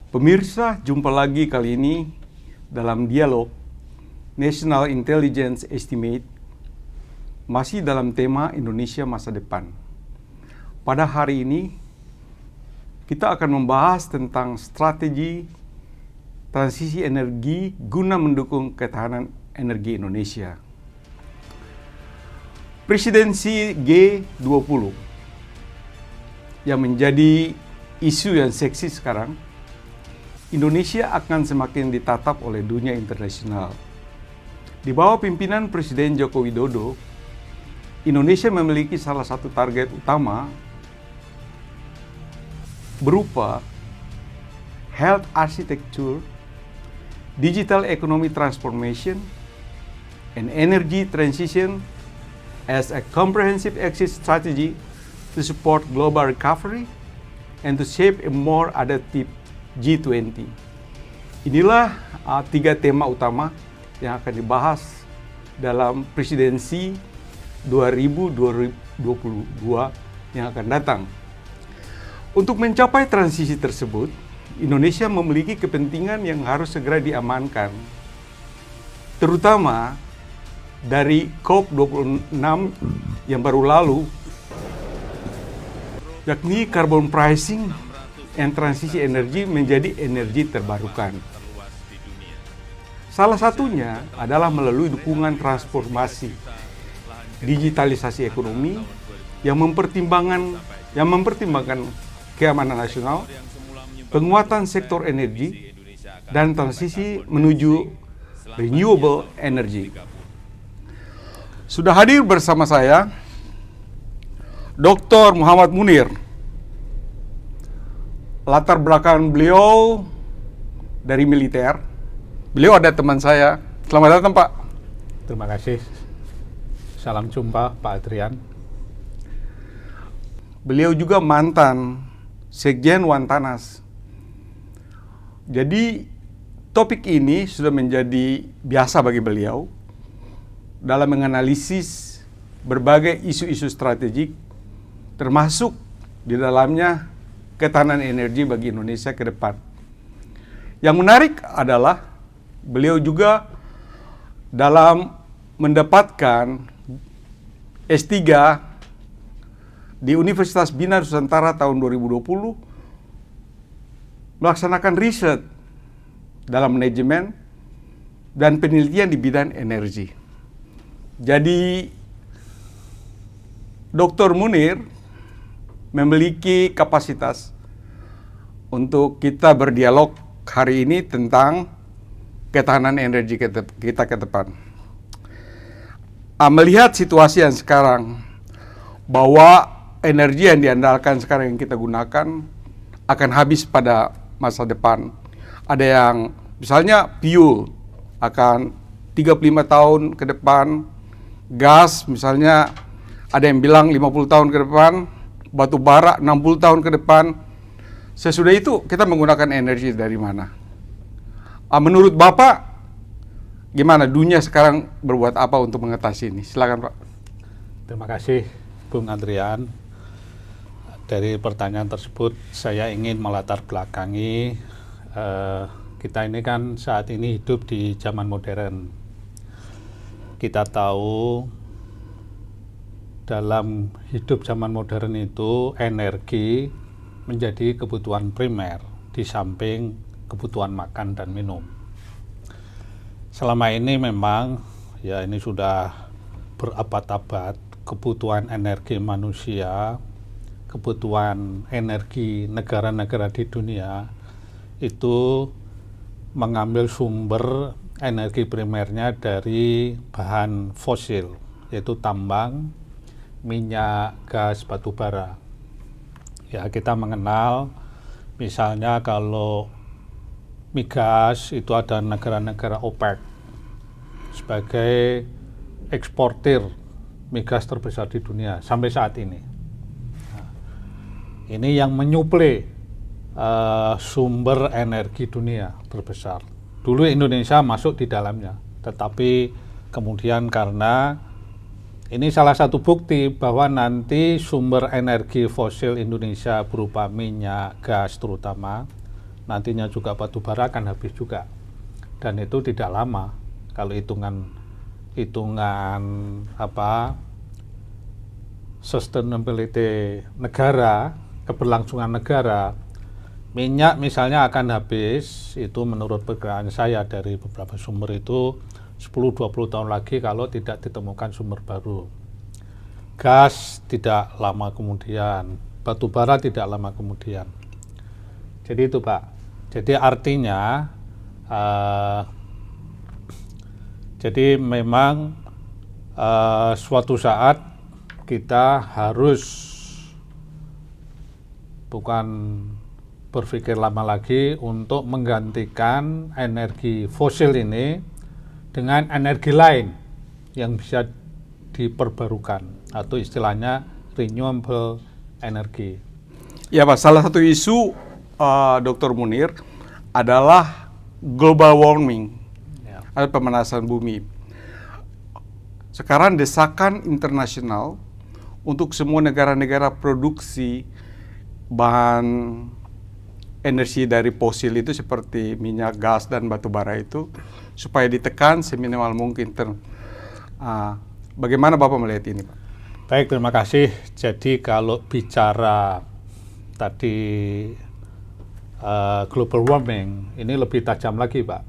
Pemirsa, jumpa lagi kali ini dalam dialog National Intelligence Estimate, masih dalam tema Indonesia Masa Depan. Pada hari ini, kita akan membahas tentang strategi transisi energi guna mendukung ketahanan energi Indonesia. Presidensi G20 yang menjadi isu yang seksi sekarang, Indonesia akan semakin ditatap oleh dunia internasional. Di bawah pimpinan Presiden Joko Widodo, Indonesia memiliki salah satu target utama berupa health architecture, digital economy transformation, and energy transition as a comprehensive exit strategy to support global recovery and to shape a more adaptive G20. Inilah tiga tema utama yang akan dibahas dalam presidensi 2022 yang akan datang. Untuk mencapai transisi tersebut, Indonesia memiliki kepentingan yang harus segera diamankan, terutama dari COP26 yang baru lalu, yakni carbon pricing and transisi energi menjadi energi terbarukan. Salah satunya adalah melalui dukungan transformasi digitalisasi ekonomi yang mempertimbangkan keamanan nasional, penguatan sektor energi, dan transisi menuju renewable energy. Sudah hadir bersama saya Dr. Muhammad Munir. Latar belakang beliau dari militer. Beliau ada teman saya. Selamat datang, Pak. Terima kasih. Salam jumpa, Pak Adrian. Beliau juga mantan Sekjen Wantanas. Jadi topik ini sudah menjadi biasa bagi beliau dalam menganalisis berbagai isu-isu strategik, termasuk di dalamnya ketahanan energi bagi Indonesia ke depan. Yang menarik adalah beliau juga dalam mendapatkan S3 di Universitas Bina Nusantara tahun 2020 melaksanakan riset dalam manajemen dan penelitian di bidang energi. Jadi Dr. Munir memiliki kapasitas untuk kita berdialog hari ini tentang ketahanan energi kita ke depan. Melihat situasi yang sekarang, bahwa energi yang diandalkan sekarang yang kita gunakan akan habis pada masa depan. Ada yang misalnya fuel akan 35 tahun ke depan, gas misalnya ada yang bilang 50 tahun ke depan, batu bara 60 tahun ke depan. Sesudah itu kita menggunakan energi dari mana? Menurut Bapak, gimana dunia sekarang berbuat apa untuk mengatasi ini? Silakan, Pak. Terima kasih, Bung Adrian. Dari pertanyaan tersebut, saya ingin melatar belakangi kita ini kan saat ini hidup di zaman modern. Kita tahu dalam hidup zaman modern itu energi menjadi kebutuhan primer di samping kebutuhan makan dan minum. Selama ini memang ya ini sudah berabad-abad kebutuhan energi manusia, kebutuhan energi negara-negara di dunia itu mengambil sumber energi primernya dari bahan fosil, yaitu tambang, minyak, gas, batu bara. Ya, kita mengenal misalnya kalau migas itu ada negara-negara OPEC sebagai eksportir migas terbesar di dunia sampai saat ini. Nah, ini yang menyuplai sumber energi dunia terbesar. Dulu Indonesia masuk di dalamnya, tetapi kemudian karena ini salah satu bukti bahwa nanti sumber energi fosil Indonesia berupa minyak, gas terutama, nantinya juga batu bara akan habis juga. Dan itu tidak lama. Kalau hitungan sustainability negara, keberlangsungan negara, minyak misalnya akan habis, itu menurut perkiraan saya dari beberapa sumber itu 10-20 tahun lagi kalau tidak ditemukan sumber baru. Gas tidak lama kemudian, batu bara tidak lama kemudian. Jadi itu Pak. Jadi artinya, jadi memang suatu saat kita harus bukan berpikir lama lagi untuk menggantikan energi fosil ini dengan energi lain yang bisa diperbarukan atau istilahnya renewable energy. Ya Pak, salah satu isu Dr. Munir adalah global warming, atau pemanasan bumi. Sekarang desakan internasional untuk semua negara-negara produksi bahan energi dari fosil itu seperti minyak, gas, dan batu bara itu supaya ditekan seminimal mungkin. Bagaimana Bapak melihat ini, Pak? Baik, terima kasih. Jadi kalau bicara tadi global warming, ini lebih tajam lagi, Pak.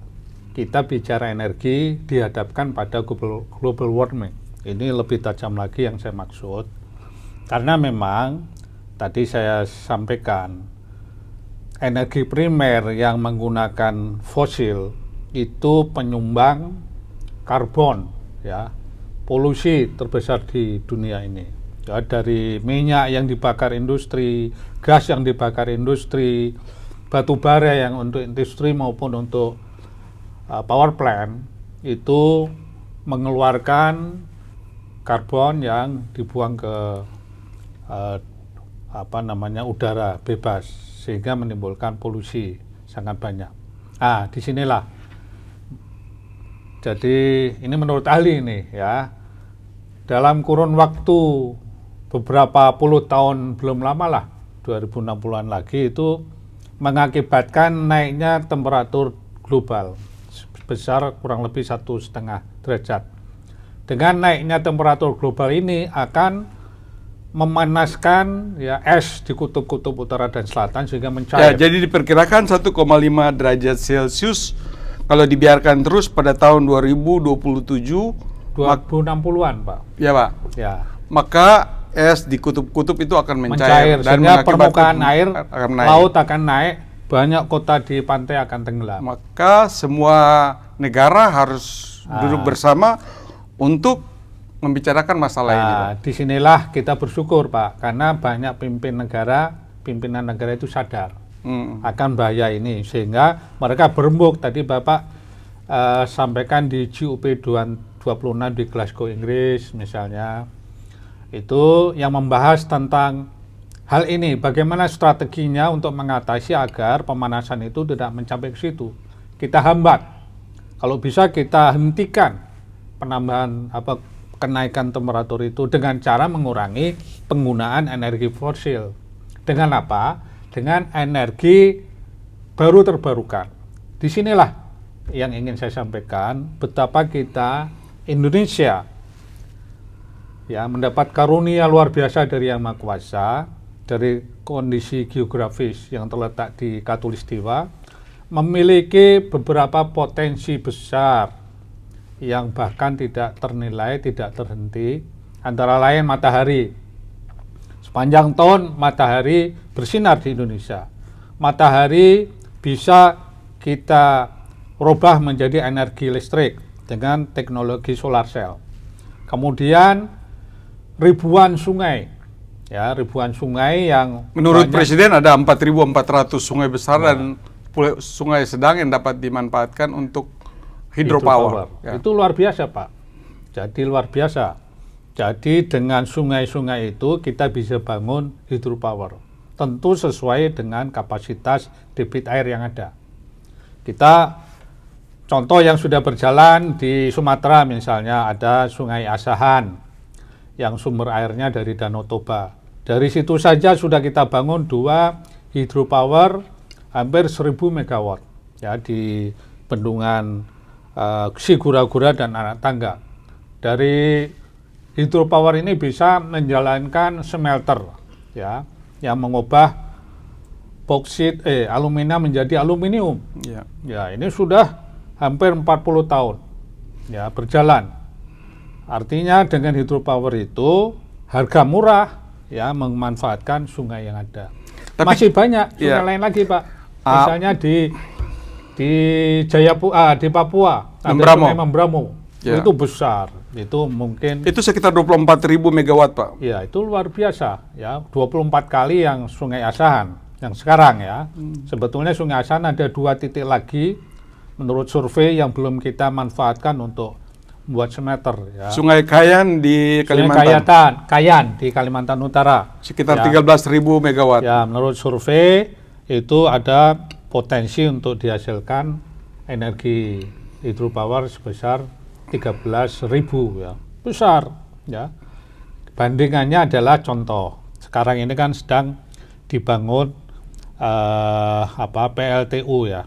Kita bicara energi dihadapkan pada global warming. Ini lebih tajam lagi yang saya maksud. Karena memang tadi saya sampaikan, energi primer yang menggunakan fosil itu penyumbang karbon, ya, polusi terbesar di dunia ini. Ya, dari minyak yang dibakar industri, gas yang dibakar industri, batu bara yang untuk industri maupun untuk power plant itu mengeluarkan karbon yang dibuang ke udara bebas, sehingga menimbulkan polusi sangat banyak. Disinilah. Jadi ini menurut ahli ini, ya, dalam kurun waktu beberapa puluh tahun belum lama lah, 2060-an lagi, itu mengakibatkan naiknya temperatur global sebesar kurang lebih 1,5 derajat. Dengan naiknya temperatur global ini akan memanaskan, ya, es di kutub-kutub utara dan selatan sehingga mencair. Ya, jadi diperkirakan 1,5 derajat Celcius kalau dibiarkan terus pada tahun 2027, 2060-an, Pak. Ya, Pak. Ya. Maka es di kutub-kutub itu akan mencair dan sehingga permukaan air akan naik. Laut akan naik, banyak kota di pantai akan tenggelam. Maka semua negara harus duduk bersama untuk membicarakan masalah ini, Pak. Disinilah kita bersyukur, Pak, karena banyak pimpinan negara itu sadar akan bahaya ini, sehingga mereka berembuk. Tadi Bapak sampaikan di COP26 di Glasgow, Inggris misalnya, itu yang membahas tentang hal ini, bagaimana strateginya untuk mengatasi agar pemanasan itu tidak mencapai ke situ. Kita hambat, kalau bisa kita hentikan penambahan kenaikan temperatur itu dengan cara mengurangi penggunaan energi fosil. Dengan apa? Dengan energi baru terbarukan. Disinilah yang ingin saya sampaikan, betapa kita Indonesia, ya, mendapat karunia luar biasa dari Yang Maha Kuasa, dari kondisi geografis yang terletak di Katulistiwa, memiliki beberapa potensi besar yang bahkan tidak ternilai, tidak terhenti, antara lain matahari. Sepanjang tahun matahari bersinar di Indonesia. Matahari bisa kita rubah menjadi energi listrik dengan teknologi solar cell. Kemudian ribuan sungai, ya, ribuan sungai yang menurut Presiden ada 4.400 sungai besar dan sungai sedang yang dapat dimanfaatkan untuk hidropower. Ya. Itu luar biasa, Pak. Jadi luar biasa. Jadi dengan sungai-sungai itu kita bisa bangun hidropower. Tentu sesuai dengan kapasitas debit air yang ada. Kita contoh yang sudah berjalan di Sumatera misalnya, ada Sungai Asahan yang sumber airnya dari Danau Toba. Dari situ saja sudah kita bangun 2 hidropower hampir 1000 megawatt ya di bendungan Sigura-gura dan Anak Tangga. Dari hidropower ini bisa menjalankan smelter ya yang mengubah boksit alumina menjadi aluminium. Ya. Ya, ini sudah hampir 40 tahun ya berjalan. Artinya dengan hidropower itu harga murah ya memanfaatkan sungai yang ada. Tapi, masih banyak sungai ya. lain lagi, Pak. Misalnya di di Papua ada Membramo. sungai Membramo. Ya. Itu besar. Itu mungkin Itu sekitar 24.000 megawatt, Pak. ya itu luar biasa ya, 24 kali yang Sungai Asahan yang sekarang ya. Sebetulnya Sungai Asahan ada 2 titik lagi menurut survei yang belum kita manfaatkan untuk buat smelter ya. Sungai Kayan di Sungai Kalimantan. Kayan di Kalimantan Utara Sekitar ya. 13.000 megawatt. Ya, menurut survei itu ada potensi untuk dihasilkan energi hidropower sebesar 13.000 ya. Besar ya. Bandingannya adalah contoh. Sekarang ini kan sedang dibangun PLTU ya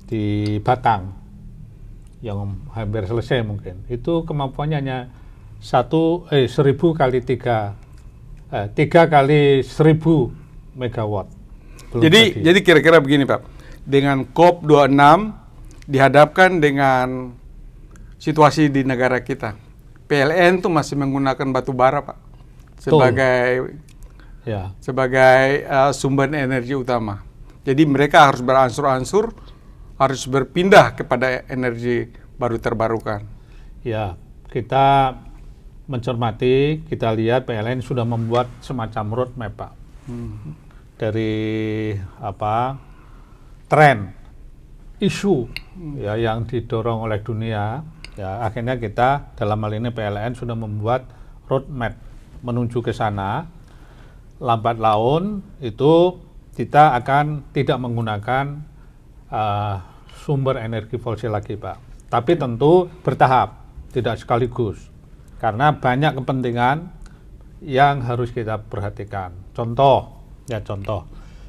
di Batang yang hampir selesai mungkin. Itu kemampuannya hanya 1000 kali 3 kali 1000 megawatt. Belum Jadi kira-kira begini, Pak. Dengan COP26 dihadapkan dengan situasi di negara kita. PLN itu masih menggunakan batu bara, Pak, sebagai ya. sumber energi utama. Jadi mereka harus beransur-ansur, harus berpindah kepada energi baru terbarukan. Ya, kita mencermati, kita lihat PLN sudah membuat semacam roadmap, Pak. Dari tren, isu ya yang didorong oleh dunia, ya akhirnya kita dalam hal ini PLN sudah membuat roadmap menuju ke sana. Lambat laun itu kita akan tidak menggunakan sumber energi fosil lagi, Pak. Tapi tentu bertahap, tidak sekaligus. Karena banyak kepentingan yang harus kita perhatikan. Contoh,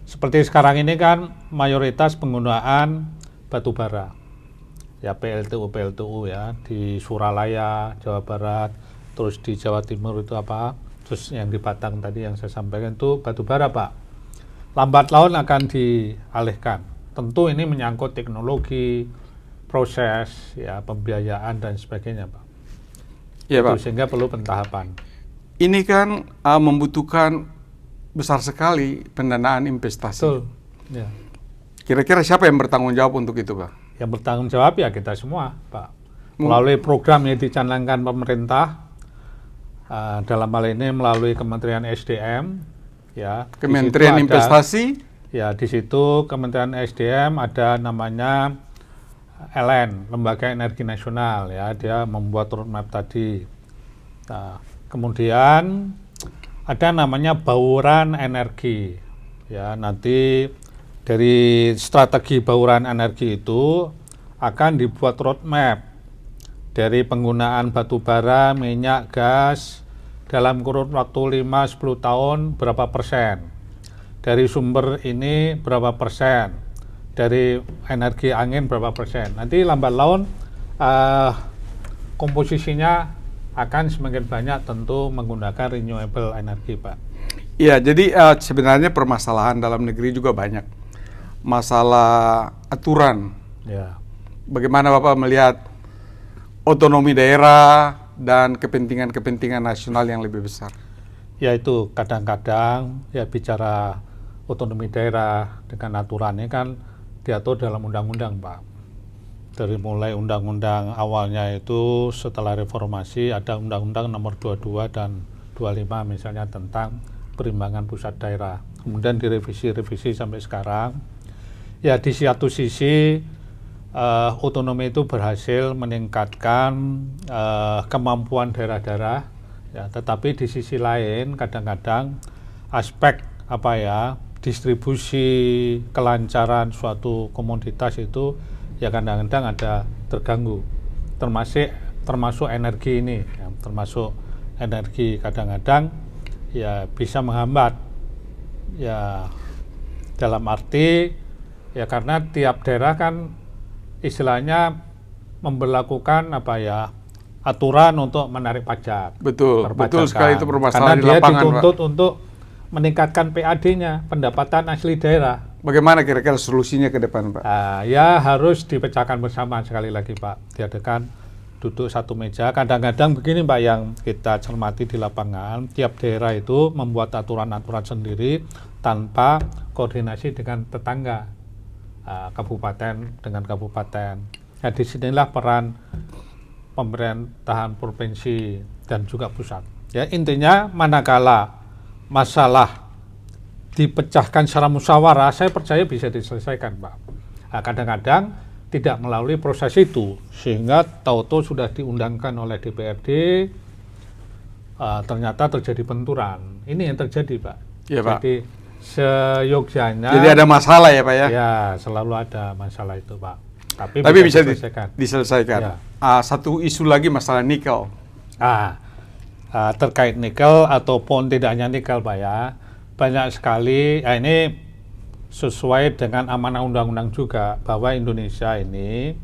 seperti sekarang ini kan mayoritas penggunaan batu bara. Ya PLTU ya, di Suralaya, Jawa Barat, terus di Jawa Timur itu terus yang di Batang tadi yang saya sampaikan itu batu bara, Pak. Lambat laun akan dialihkan. Tentu ini menyangkut teknologi, proses, ya pembiayaan dan sebagainya, Pak. Iya, Pak. Sehingga perlu pentahapan. Ini kan membutuhkan besar sekali pendanaan investasi. Betul. Ya. Kira-kira siapa yang bertanggung jawab untuk itu, Pak? Yang bertanggung jawab ya kita semua, Pak. Melalui program yang dicanangkan pemerintah, dalam hal ini melalui Kementerian SDM, ya. Kementerian Investasi. Ya, di situ Kementerian SDM ada namanya LN, Lembaga Energi Nasional, ya, dia membuat roadmap tadi. Nah, kemudian ada namanya bauran energi, ya, nanti dari strategi bauran energi itu akan dibuat roadmap dari penggunaan batu bara, minyak, gas dalam kurun waktu 5-10 tahun berapa persen, dari sumber ini berapa persen, dari energi angin berapa persen. Nanti lambat laun komposisinya akan semakin banyak tentu menggunakan renewable energy, Pak. Iya, jadi sebenarnya permasalahan dalam negeri juga banyak. Masalah aturan. Ya. Bagaimana Bapak melihat otonomi daerah dan kepentingan-kepentingan nasional yang lebih besar? Ya itu kadang-kadang ya bicara otonomi daerah dengan aturannya kan diatur dalam undang-undang, Pak. Dari mulai undang-undang awalnya itu setelah reformasi ada undang-undang nomor 22 dan 25 misalnya tentang perimbangan pusat daerah. Kemudian direvisi sampai sekarang. Ya di satu sisi otonomi itu berhasil meningkatkan kemampuan daerah-daerah, ya, tetapi di sisi lain kadang-kadang aspek distribusi kelancaran suatu komoditas itu ya kadang-kadang ada terganggu, termasuk energi ini, ya, termasuk energi kadang-kadang ya bisa menghambat, ya dalam arti Ya karena tiap daerah kan istilahnya memberlakukan aturan untuk menarik pajak. Betul, betul sekali itu Karena permasalahan di dia lapangan, Pak. dituntut untuk meningkatkan PAD-nya, pendapatan asli daerah. Bagaimana kira-kira solusinya ke depan, Pak? Ya harus dipecahkan bersama sekali lagi, Pak. Diadakan duduk satu meja. Kadang-kadang begini, Pak, yang kita cermati di lapangan, tiap daerah itu membuat aturan-aturan sendiri tanpa koordinasi dengan tetangga, kabupaten dengan kabupaten. Nah, disinilah peran pemerintahan provinsi dan juga pusat. Ya, intinya manakala masalah dipecahkan secara musyawarah, saya percaya bisa diselesaikan, Pak. Nah, kadang-kadang tidak melalui proses itu, sehingga tahu-tahu sudah diundangkan oleh DPRD, ternyata terjadi benturan. Ini yang terjadi, Pak. Iya, Pak. Jadi seyogyanya. Jadi ada masalah ya, Pak ya? Ya, selalu ada masalah itu, Pak. Tapi bisa diselesaikan. diselesaikan. Ya. Satu isu lagi masalah nikel. Terkait nikel ataupun tidak hanya nikel, Pak ya, banyak sekali. Ini sesuai dengan amanah undang-undang juga bahwa Indonesia ini,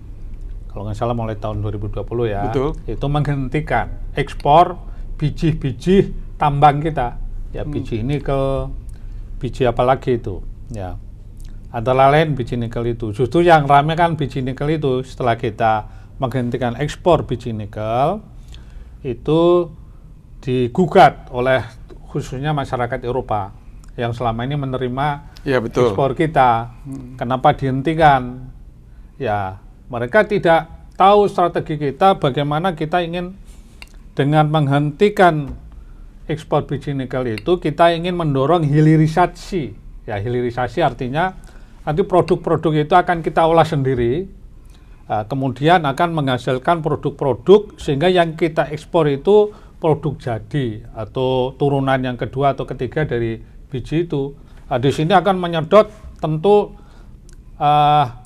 kalau nggak salah mulai tahun 2020 ya, Betul. itu menghentikan ekspor biji-biji tambang kita. Ya, biji nikel, biji apa lagi itu, ya. Antara lain biji nikel itu. Justru yang ramai kan biji nikel itu setelah kita menghentikan ekspor biji nikel, itu digugat oleh khususnya masyarakat Eropa yang selama ini menerima Ya, betul. ekspor kita. Kenapa dihentikan? Ya, mereka tidak tahu strategi kita, bagaimana kita ingin dengan menghentikan ekspor biji nikel itu, kita ingin mendorong hilirisasi. Ya, hilirisasi artinya nanti produk-produk itu akan kita olah sendiri, kemudian akan menghasilkan produk-produk sehingga yang kita ekspor itu produk jadi atau turunan yang kedua atau ketiga dari biji itu. Di sini akan menyedot tentu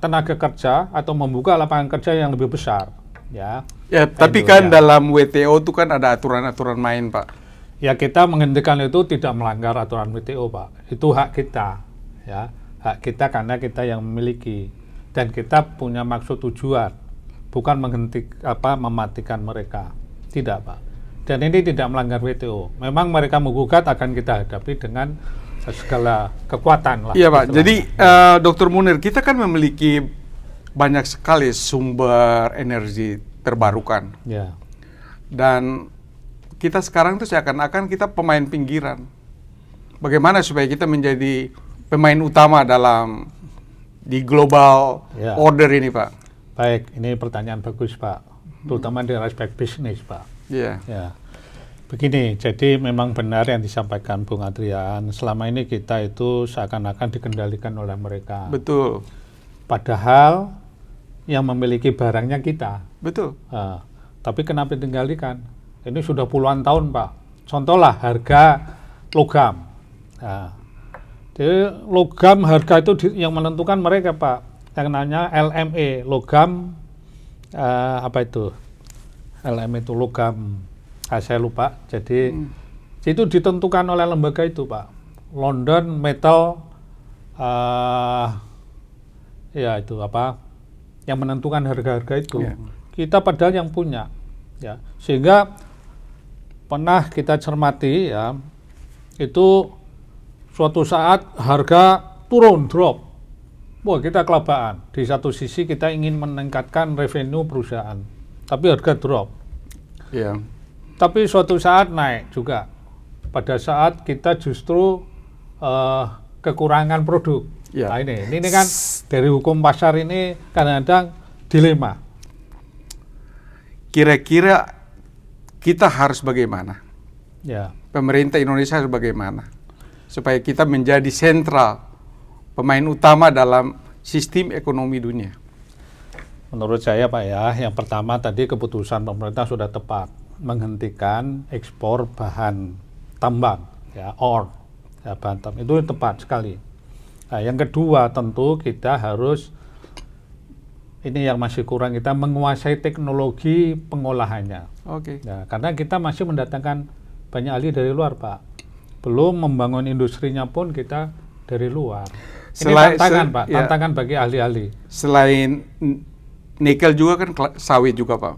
tenaga kerja atau membuka lapangan kerja yang lebih besar. Ya, Tapi itu, kan ya. dalam WTO itu kan ada aturan-aturan main, Pak. Ya, kita menghentikan itu tidak melanggar aturan WTO, Pak. Itu hak kita, ya, hak kita karena kita yang memiliki dan kita punya maksud tujuan, bukan mematikan mereka, tidak, Pak. Dan ini tidak melanggar WTO. Memang mereka menggugat akan kita hadapi dengan segala kekuatan lah. Iya, Pak. Istilahnya. Jadi Dr. Munir, kita kan memiliki banyak sekali sumber energi terbarukan. Ya. Dan kita sekarang tuh seakan-akan kita pemain pinggiran. Bagaimana supaya kita menjadi pemain utama di global Ya. order ini, Pak? Baik, ini pertanyaan bagus, Pak. Terutama di aspek bisnis, Pak. Iya. Ya. Begini, jadi memang benar yang disampaikan Bung Adrian. Selama ini kita itu seakan-akan dikendalikan oleh mereka. Betul. Padahal yang memiliki barangnya kita. Betul. Tapi kenapa dikendalikan? Ini sudah puluhan tahun, Pak. Contohlah harga logam. Jadi logam harga itu yang menentukan mereka, Pak. Yang namanya LME, logam apa itu? LME itu logam. Saya lupa. Jadi itu ditentukan oleh lembaga itu, Pak. London Metal ya itu apa? Yang menentukan harga-harga itu. Yeah. Kita padahal yang punya. Ya. Sehingga pernah kita cermati ya, itu suatu saat harga turun, drop. Wah, kita kelabaan. Di satu sisi kita ingin meningkatkan revenue perusahaan, tapi harga drop. Iya. Tapi suatu saat naik juga. Pada saat kita justru kekurangan produk. Ya. Nah ini kan dari hukum pasar ini kadang-kadang dilema. Kira-kira kita harus bagaimana? Ya. Pemerintah Indonesia harus bagaimana? Supaya kita menjadi sentral, pemain utama dalam sistem ekonomi dunia. Menurut saya, Pak ya, yang pertama tadi keputusan pemerintah sudah tepat, menghentikan ekspor bahan tambang, ya, ore, ya, bahan tambang itu tepat sekali. Nah, yang kedua tentu kita harus, ini yang masih kurang, kita menguasai teknologi pengolahannya. Oke. Ya, karena kita masih mendatangkan banyak ahli dari luar, Pak. Belum membangun industrinya pun kita dari luar. Ini tantangan, Pak, tantangan bagi ahli-ahli. Selain nikel juga kan sawit juga, Pak.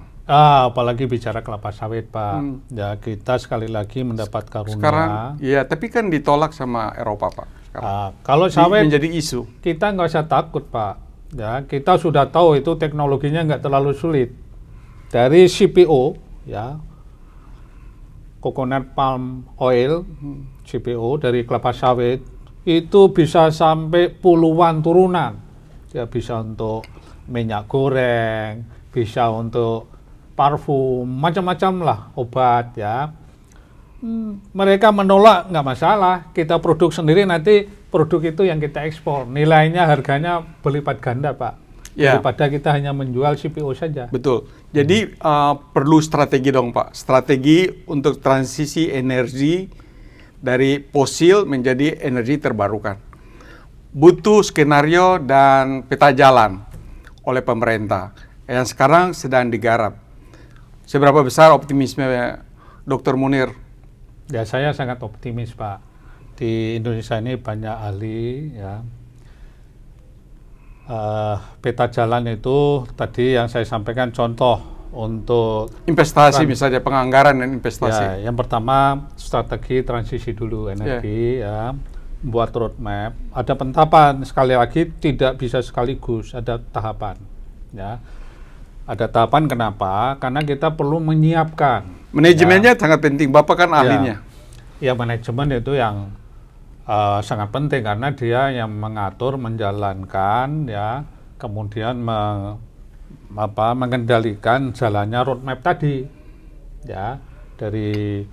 Apalagi bicara kelapa sawit, Pak. Ya, kita sekali lagi mendapat karunia. Sekarang, ya, tapi kan ditolak sama Eropa, Pak. Kalau sawit menjadi isu. Kita nggak usah takut, Pak. Ya, kita sudah tahu itu teknologinya nggak terlalu sulit. Dari CPO, ya, coconut palm oil, CPO dari kelapa sawit, itu bisa sampai puluhan turunan. Ya, bisa untuk minyak goreng, bisa untuk parfum, macam-macam lah, obat, ya. Mereka menolak, nggak masalah, kita produk sendiri, nanti produk itu yang kita ekspor, nilainya harganya berlipat ganda, Pak, daripada kita hanya menjual CPO saja. Betul, jadi perlu strategi dong, Pak, strategi untuk transisi energi dari fosil menjadi energi terbarukan. Butuh skenario dan peta jalan oleh pemerintah yang sekarang sedang digarap. Seberapa besar optimisme Dr. Munir? Ya, saya sangat optimis, Pak. Di Indonesia ini banyak ahli, ya. Peta jalan itu tadi yang saya sampaikan contoh untuk investasi, misalnya penganggaran dan investasi. Ya, yang pertama strategi transisi dulu energi, ya. Buat roadmap, ada pentahapan, sekali lagi tidak bisa sekaligus, ada tahapan, ya. Ada tahapan, kenapa? Karena kita perlu menyiapkan. Manajemennya sangat penting, Bapak kan ahlinya. Ya, manajemen itu yang sangat penting karena dia yang mengatur, menjalankan, ya, kemudian mengendalikan jalannya roadmap tadi, ya, dari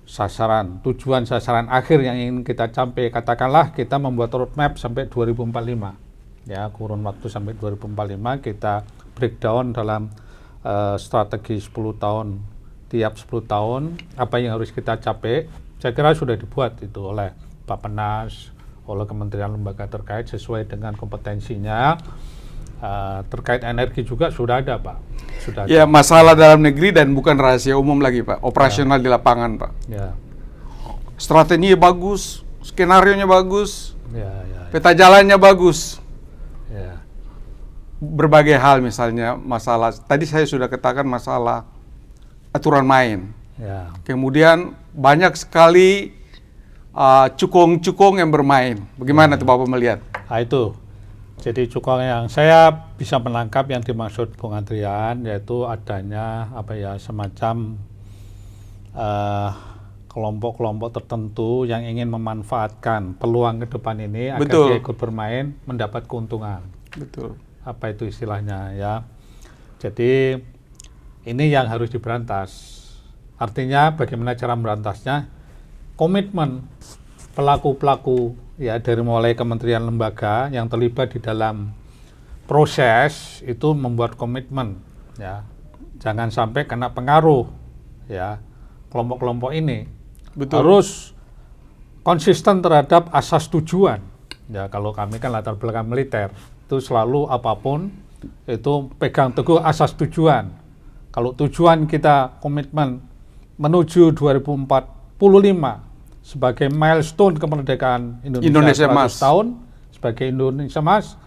sasaran, tujuan sasaran akhir yang ingin kita capai. Katakanlah kita membuat roadmap sampai 2045, ya, kurun waktu sampai 2045 kita breakdown dalam strategi 10 tahun, tiap 10 tahun apa yang harus kita capai. Saya kira sudah dibuat itu oleh Bappenas, oleh kementerian lembaga terkait sesuai dengan kompetensinya. Terkait energi juga sudah ada, Pak. Sudah ya, ada. Masalah dalam negeri dan bukan rahasia umum lagi, Pak. Operasional di lapangan, Pak. Ya. Strateginya bagus, skenarionya bagus, ya. Peta jalannya bagus. Ya. Berbagai hal, misalnya masalah, tadi saya sudah katakan masalah aturan main. Ya. Kemudian banyak sekali cukong-cukong yang bermain. Bagaimana tuh Bapak melihat? Itu. Jadi cukong yang saya bisa menangkap yang dimaksud Bung Adrian, yaitu adanya semacam kelompok-kelompok tertentu yang ingin memanfaatkan peluang ke depan ini agar dia ikut bermain, mendapat keuntungan. Betul. Apa itu istilahnya, ya? Jadi ini yang harus diberantas. Artinya bagaimana cara memberantasnya? Komitmen pelaku-pelaku, ya, dari mulai kementerian lembaga yang terlibat di dalam proses itu membuat komitmen, ya, jangan sampai kena pengaruh, ya, kelompok-kelompok ini. Betul. Harus konsisten terhadap asas tujuan, ya. Kalau kami kan latar belakang militer, itu selalu apapun itu pegang teguh asas tujuan. Kalau tujuan kita komitmen menuju 2045 sebagai milestone kemerdekaan Indonesia 100 tahun, sebagai Indonesia Emas,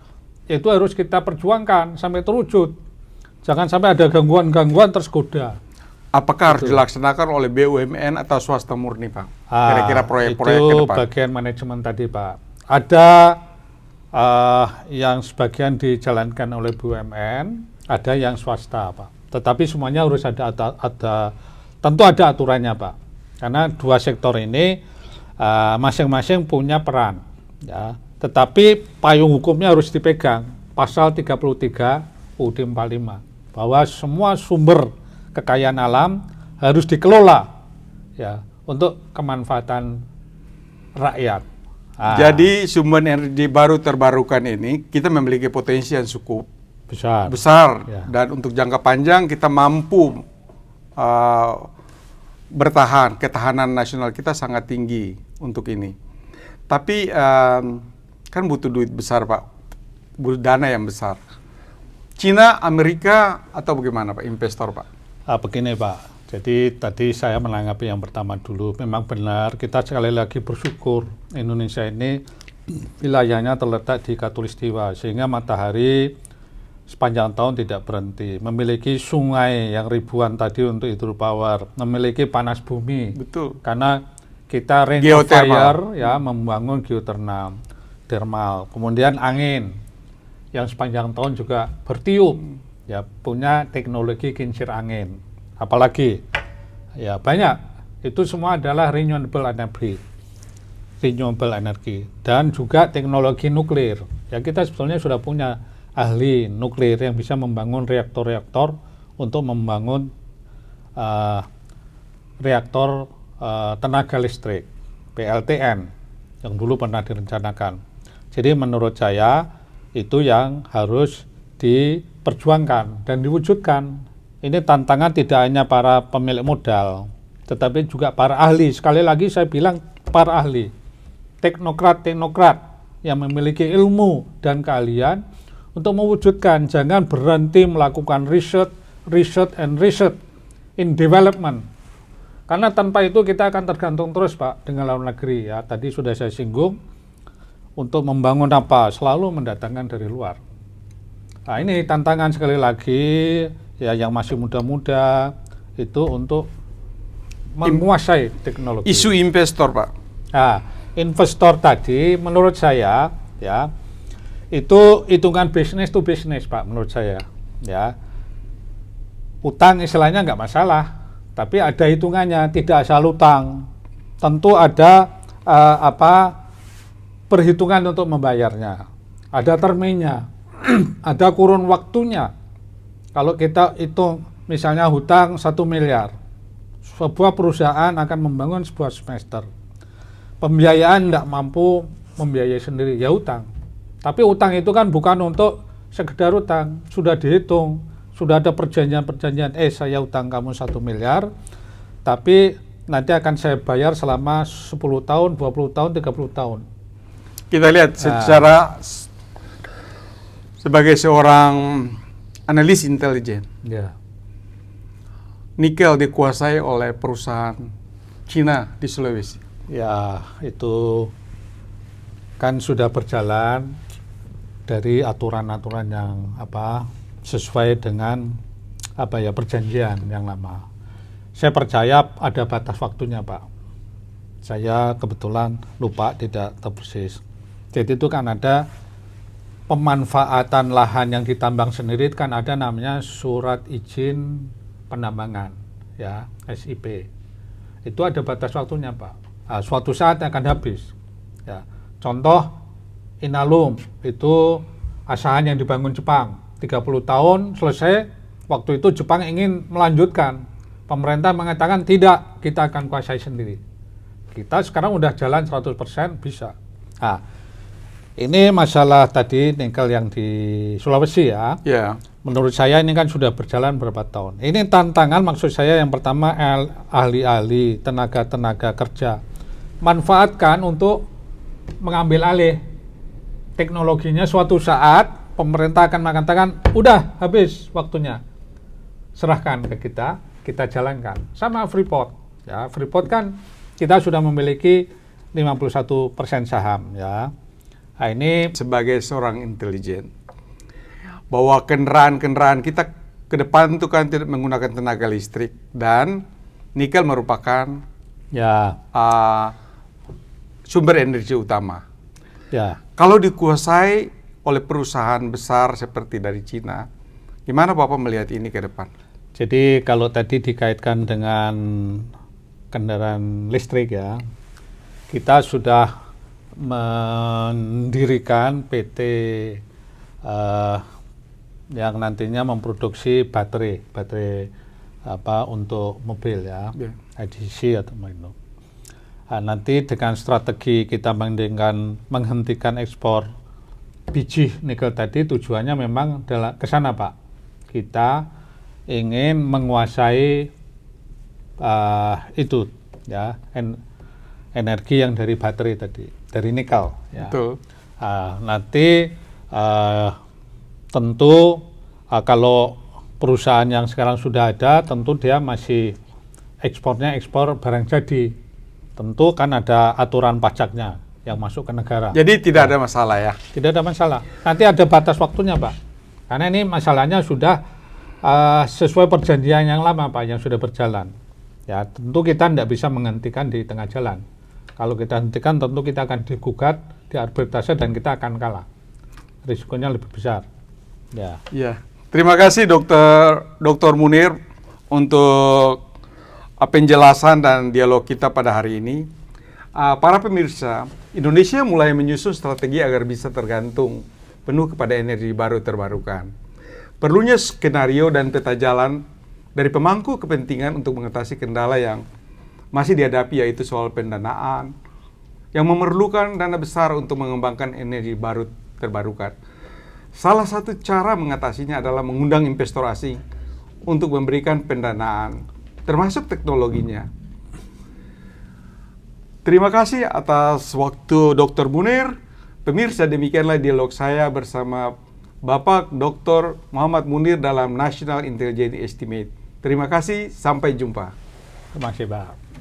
itu harus kita perjuangkan sampai terwujud. Jangan sampai ada gangguan-gangguan tergoda. Apakah harus dilaksanakan oleh BUMN atau swasta murni, Pak? Kira-kira proyek-proyek ke depan. Itu bagian manajemen tadi, Pak. Ada yang sebagian dijalankan oleh BUMN, ada yang swasta, Pak. Tetapi semuanya harus tentu ada aturannya, Pak. Karena dua sektor ini masing-masing punya peran, ya. Tetapi payung hukumnya harus dipegang, pasal 33 UUD 45, bahwa semua sumber kekayaan alam harus dikelola, ya, untuk kemanfaatan rakyat. Jadi sumber energi baru terbarukan ini kita memiliki potensi yang cukup besar, ya. Dan untuk jangka panjang kita mampu bertahan, ketahanan nasional kita sangat tinggi untuk ini. Tapi kan butuh duit besar, Pak, butuh dana yang besar. Cina, Amerika, atau bagaimana, Pak, investor, Pak? Begini, Pak. Jadi tadi saya menanggapi yang pertama dulu. Memang benar, kita sekali lagi bersyukur Indonesia ini wilayahnya terletak di Khatulistiwa, sehingga matahari sepanjang tahun tidak berhenti, memiliki sungai yang ribuan tadi untuk hydropower, memiliki panas bumi, Betul. karena kita range of fire ya, membangun geothermal, thermal, kemudian angin yang sepanjang tahun juga bertiup, ya punya teknologi kincir angin, apalagi ya banyak, itu semua adalah renewable energy, dan juga teknologi nuklir. Ya kita sebetulnya sudah punya ahli nuklir yang bisa membangun reaktor-reaktor untuk membangun reaktor tenaga listrik PLTN yang dulu pernah direncanakan. Jadi menurut saya itu yang harus diperjuangkan dan diwujudkan. Ini tantangan tidak hanya para pemilik modal, tetapi juga para ahli. Sekali lagi saya bilang para ahli, teknokrat-teknokrat yang memiliki ilmu dan keahlian untuk mewujudkan. Jangan berhenti melakukan research in development. Karena tanpa itu kita akan tergantung terus Pak dengan luar negeri ya. Tadi sudah saya singgung, untuk membangun apa selalu mendatangkan dari luar. Nah ini tantangan sekali lagi ya, yang masih muda-muda itu untuk menguasai teknologi. Isu investor Pak. Nah, investor tadi menurut saya ya itu hitungan bisnis to bisnis Pak, menurut saya ya. Utang istilahnya nggak masalah, tapi ada hitungannya, tidak asal utang. Tentu ada perhitungan untuk membayarnya, ada termnya, ada kurun waktunya. Kalau kita hitung misalnya hutang 1 miliar, sebuah perusahaan akan membangun sebuah semester. Pembiayaan tidak mampu membiayai sendiri, ya utang. Tapi utang itu kan bukan untuk sekedar utang, sudah dihitung, sudah ada perjanjian-perjanjian, saya utang kamu 1 miliar, tapi nanti akan saya bayar selama 10 tahun, 20 tahun, 30 tahun. Kita lihat secara sebagai seorang analis intelijen, Ya. nikel dikuasai oleh perusahaan Cina di Sulawesi. Ya, itu kan sudah berjalan dari aturan-aturan yang sesuai dengan perjanjian yang lama. Saya percaya ada batas waktunya, Pak. Saya kebetulan lupa, tidak terpersis. Jadi itu kan ada pemanfaatan lahan yang ditambang sendiri, kan ada namanya surat izin penambangan, ya, SIP. Itu ada batas waktunya, Pak. Nah, suatu saat akan habis. Ya. Contoh Inalum, itu asahan yang dibangun Jepang, 30 tahun selesai, waktu itu Jepang ingin melanjutkan. Pemerintah mengatakan tidak, kita akan kuasai sendiri. Kita sekarang udah jalan 100% bisa. Nah, ini masalah tadi nikel yang di Sulawesi ya. Ya. Menurut saya ini kan sudah berjalan berapa tahun. Ini tantangan, maksud saya yang pertama ahli-ahli, tenaga-tenaga kerja. Manfaatkan untuk mengambil alih teknologinya. Suatu saat pemerintah akan mengatakan, udah habis waktunya. Serahkan ke kita, kita jalankan. Sama Freeport. Ya, Freeport kan kita sudah memiliki 51% saham ya. Nah, ini Sebagai seorang intelijen, bahwa kendaraan-kendaraan kita ke depan itu kan tidak menggunakan tenaga listrik, dan nikel merupakan ya, sumber energi utama. ya. Kalau dikuasai oleh perusahaan besar seperti dari Cina, gimana Bapak melihat ini ke depan? Jadi kalau tadi dikaitkan dengan kendaraan listrik ya, kita sudah mendirikan PT yang nantinya memproduksi baterai untuk mobil ya, IDC atau itu. Nah, nanti dengan strategi kita menghentikan ekspor biji nikel tadi, tujuannya memang ke sana Pak. Kita ingin menguasai itu ya, energi yang dari baterai tadi, dari nikel ya. Betul. Nanti tentu kalau perusahaan yang sekarang sudah ada, tentu dia masih ekspor barang jadi. Tentu kan ada aturan pajaknya. yang masuk ke negara. Jadi tidak ada masalah ya? Tidak ada masalah. Nanti ada batas waktunya, Pak. Karena ini masalahnya sudah sesuai perjanjian yang lama, Pak, yang sudah berjalan. Ya, tentu kita tidak bisa menghentikan di tengah jalan. Kalau kita hentikan, tentu kita akan digugat, diarbitrase, dan kita akan kalah. Risikonya lebih besar. Ya. Ya. Terima kasih Dr. Munir untuk penjelasan dan dialog kita pada hari ini. Para pemirsa, Indonesia mulai menyusun strategi agar bisa tergantung penuh kepada energi baru terbarukan. Perlunya skenario dan peta jalan dari pemangku kepentingan untuk mengatasi kendala yang masih dihadapi, yaitu soal pendanaan yang memerlukan dana besar untuk mengembangkan energi baru terbarukan. Salah satu cara mengatasinya adalah mengundang investor asing untuk memberikan pendanaan, termasuk teknologinya. Terima kasih atas waktu Dr. Munir. Pemirsa, demikianlah dialog saya bersama Bapak Dr. Muhammad Munir dalam National Intelligence Estimate. Terima kasih, sampai jumpa. Terima kasih, Pak.